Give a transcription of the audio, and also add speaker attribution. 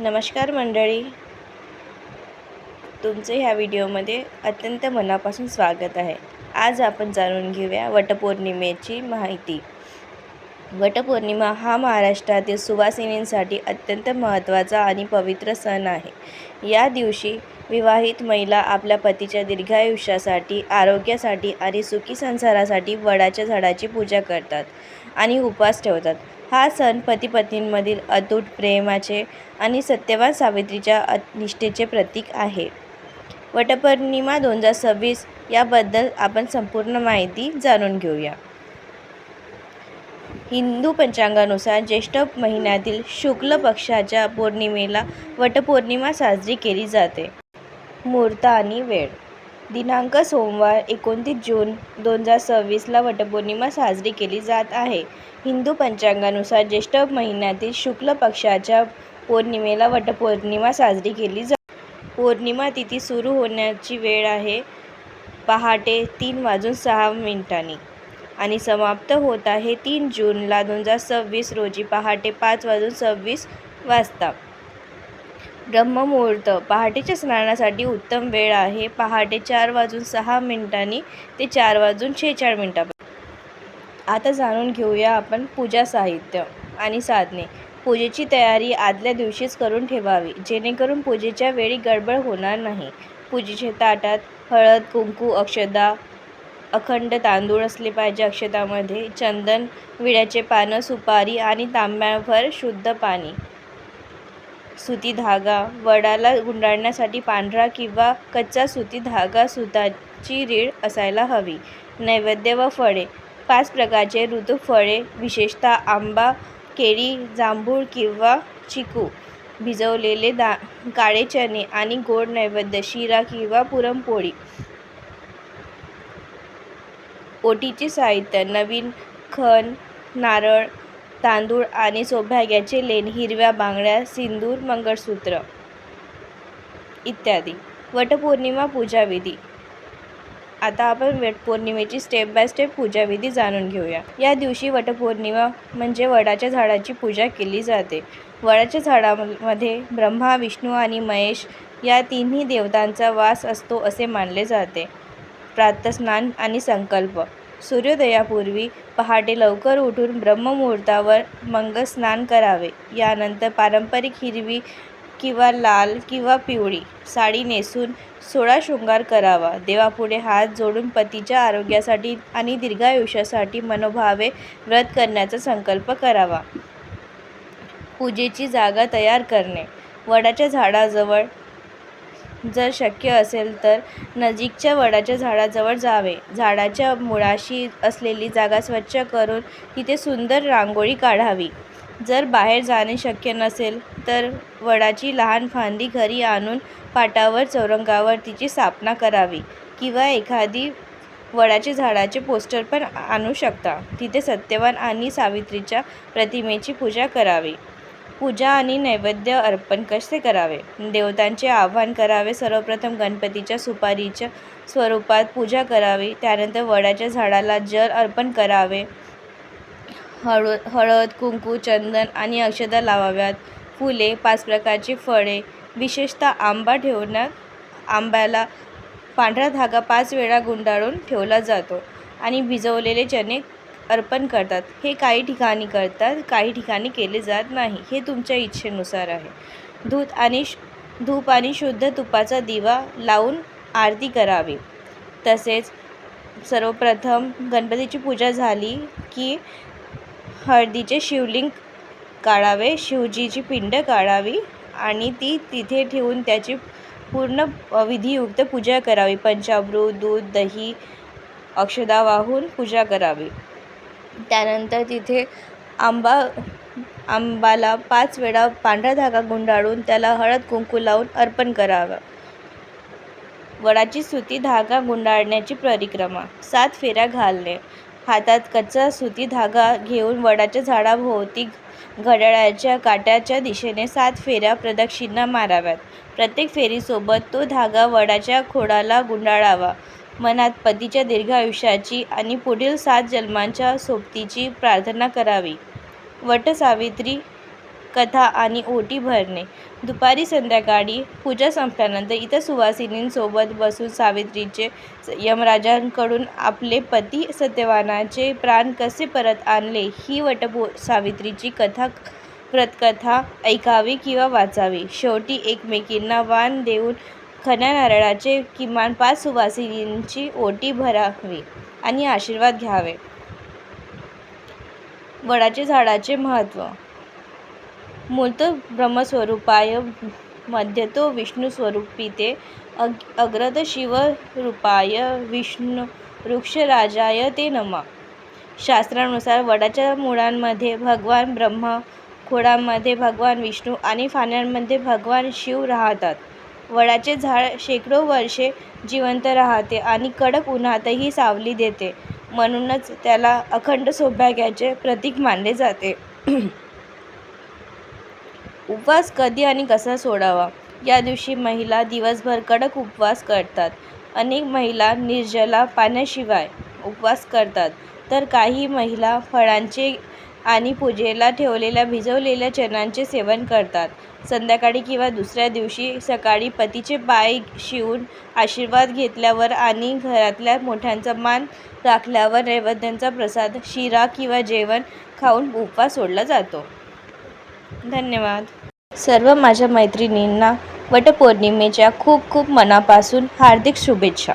Speaker 1: नमस्कार मंडळी, तुमचे ह्या व्हिडिओमध्ये अत्यंत मनापासून स्वागत आहे. आज आपण जाणून घेऊया वटपौर्णिमेची माहिती. वटपौर्णिमा हा महाराष्ट्रातील सुवासिनींसाठी अत्यंत महत्त्वाचा आणि पवित्र सण आहे. या दिवशी विवाहित महिला आपल्या पतीच्या दीर्घायुष्यासाठी, आरोग्यासाठी आणि सुखी संसारासाठी वडाच्या झाडाची पूजा करतात आणि उपवास ठेवतात. हा सण पती-पत्नींमधील अतूट प्रेमाचे आणि सत्यवान सावित्रीच्या निष्ठेचे प्रतीक आहे. वटपौर्णिमा 2026 याबद्दल आपण संपूर्ण माहिती जाणून घेऊया. हिंदू पंचांगानुसार ज्येष्ठ महिन्यातील शुक्ल पक्षाच्या पौर्णिमेला वटपौर्णिमा साजरी केली जाते. मुहूर्त आणि वेळ. दिनांक सोमवार 29 जून 2026 वटपौर्णिमा साजरी केली जात आहे. हिंदू पंचांगानुसार ज्येष्ठ महिन्यातील शुक्ल पक्षाच्या पौर्णिमेला वटपौर्णिमा साजरी केली जाते. पौर्णिमा तिथी सुरू होण्याची वेळ आहे पहाटे 3:06 आणि समाप्त होत आहे 3 जून 2026 रोजी पहाटे 5:26 वाजता. ब्रह्ममुहूर्त. पहाटेच्या स्नानासाठी उत्तम वेळ आहे पहाटे 4:06 ते 4:46. आता जाणून घेऊया आपण पूजा साहित्य आणि साधने. पूजेची तयारी आदल्या दिवशीच करून ठेवावी, जेणेकरून पूजेच्या वेळी गडबड होणार नाही. पूजेच्या ताटात हळद, कुंकू, अक्षता, अखंड तांदूळ असले पाहिजे. अक्षतामध्ये चंदन, विड्याचे पानं, सुपारी आणि तांब्याभर शुद्ध पाणी. सुती धागा. वडाला गुंडाळण्यासाठी पांढरा किंवा कच्चा सुती धागा, सुताची रीळ असायला हवी. नैवेद्य व फळे. 5 प्रकारचे ऋतू फळे, विशेषतः आंबा, केळी, जांभूळ किंवा चिकू. भिजवलेले काळे चणे आणि गोड नैवेद्य, शिरा किंवा पुरणपोळी. ओटीचे साहित्य. नवीन खण, नारळ, तांदूळ आणि सौभाग्याचे लेण, हिरव्या बांगड्या, सिंदूर, मंगळसूत्र इत्यादी. वटपौर्णिमा पूजाविधी. आता आपण वटपौर्णिमेची स्टेप बाय स्टेप पूजाविधी जाणून घेऊया. या दिवशी वटपौर्णिमा म्हणजे वडाच्या झाडाची पूजा केली जाते. वडाच्या झाडामध्ये ब्रह्मा, विष्णू आणि महेश या तिन्ही देवतांचा वास असतो असे मानले जाते. प्रातःस्नान आणि संकल्प. सूर्योदयापूर्वी पहाटे लवकर उठून ब्रह्ममुहूर्तावर मंगलस्नान करावे. यानंतर पारंपरिक हिरवी किंवा लाल किंवा पिवळी साडी नेसून 16 शृंगार करावा. देवापुढे हात जोडून पतीच्या आरोग्यासाठी आणि दीर्घायुष्यासाठी मनोभावे व्रत करण्याचा संकल्प करावा. पूजेची जागा तयार करणे. वडाच्या झाडाजवळ जर शक्य असेल तर नजीकच्या वडाच्या झाडाजवळ जावे. झाडाच्या मुळाशी असलेली जागा स्वच्छ करून तिथे सुंदर रांगोळी काढावी. जर बाहेर जाणे शक्य नसेल तर वडाची लहान फांदी घरी आणून पाटावर, चौरंगावर तिची स्थापना करावी किंवा एखादी वडाच्या झाडाचे पोस्टर पण आणू शकता. तिथे सत्यवान आणि सावित्रीच्या प्रतिमेची पूजा करावी. पूजा आणि नैवेद्य अर्पण कसे करावे? देवतांचे आवाहन करावे. सर्वप्रथम गणपतीच्या सुपारीच्या स्वरूपात पूजा करावी. त्यानंतर वडाच्या झाडाला जल अर्पण करावे. हळद, कुंकू, चंदन आणि अक्षता लावाव्यात. फुले, 5 प्रकारची फळे, विशेषतः आंबा ठेवण्यात. आंब्याला पांढरा धागा 5 वेळा गुंडाळून ठेवला जातो आणि भिजवलेले चणे अर्पण करतात. हे काही ठिकाणी करतात, काही ठिकाणी केले जात नाही. हे तुमच्या इच्छेनुसार आहे. धूप आणि शुद्ध तुपाचा दिवा लावून आरती करावी. तसेच सर्वप्रथम गणपतीची पूजा झाली की हळदीचे शिवलिंग काढावे. शिवजीची पिंड काढावी आणि ती तिथे ठेवून त्याची पूर्ण विधियुक्त पूजा करावी. पंचामृत, दूध, दही, अक्षता वाहून पूजा करावी. त्यानंतर तिथे आंबाला 5 वेळा पांढरा धागा गुंडाळून त्याला हळद कुंकू लावून अर्पण करावं. वडाची सुती धागा गुंडाळण्याची परिक्रमा. 7 फेऱ्या घालणे. हातात कच्चा सुती धागा घेऊन वडाच्या झाडाभोवती घड्याळाच्या काट्याच्या दिशेने 7 फेऱ्या प्रदक्षिणा माराव्यात. प्रत्येक फेरीसोबत तो धागा वडाच्या खोडाला गुंडाळावा. मनात पतीच्या दीर्घायुष्याची आणि पुढील 7 जन्मांच्या सोबतीची प्रार्थना करावी. वटसावित्री कथा आणि ओटी भरणे. दुपारी संध्याकाळी पूजा संपल्यानंतर इतर सुवासिनींसोबत बसून सावित्रीचे यमराजांकडून आपले पती सत्यवानाचे प्राण कसे परत आणले ही सावित्रीची व्रतकथा ऐकावी किंवा वाचावी. शेवटी एकमेकींना वाण देऊन खऱ्या नारळाचे किमान 5 सुवासिनींची ओटी भरावी आणि आशीर्वाद घ्यावे. वडाचे झाडाचे महत्त्व. मूलतो ब्रह्मस्वरूपाय मध्यतो विष्णुस्वरूपिते अग्रत शिवरूपाय विष्णुवृक्षराजाय ते नमः. शास्त्रानुसार वडाच्या मुळांमध्ये भगवान ब्रह्मा, खोडांमध्ये भगवान विष्णू आणि फांद्यांमध्ये भगवान शिव राहतात. वडाचे झाड शेकडो वर्षे जिवंत राहते आणि कडक उन्हातही सावली देते, म्हणूनच त्याला अखंड सौभाग्याचे प्रतीक मानले जाते. उपवास कधी आणि कसा सोडावा? या दिवशी महिला दिवसभर कडक उपवास करतात. अनेक महिला निर्जला पाण्याशिवाय उपवास करतात, तर काही महिला फळांचे आणि पूजेला ठेवलेल्या भिजवलेल्या चण्याचे सेवन करतात. संध्याकाळी किंवा दुसऱ्या दिवशी सकाळी पतीचे पाय शिवून आशीर्वाद घेतल्यावर आणि घरातल्या मोठ्यांचा मान राखल्यावर नैवेद्याचा प्रसाद, शिरा किंवा जेवण खाऊन उपवास सोडला जातो. धन्यवाद. सर्व माझ्या मैत्रिणींना वटपौर्णिमेच्या खूप खूप मनापासून हार्दिक शुभेच्छा.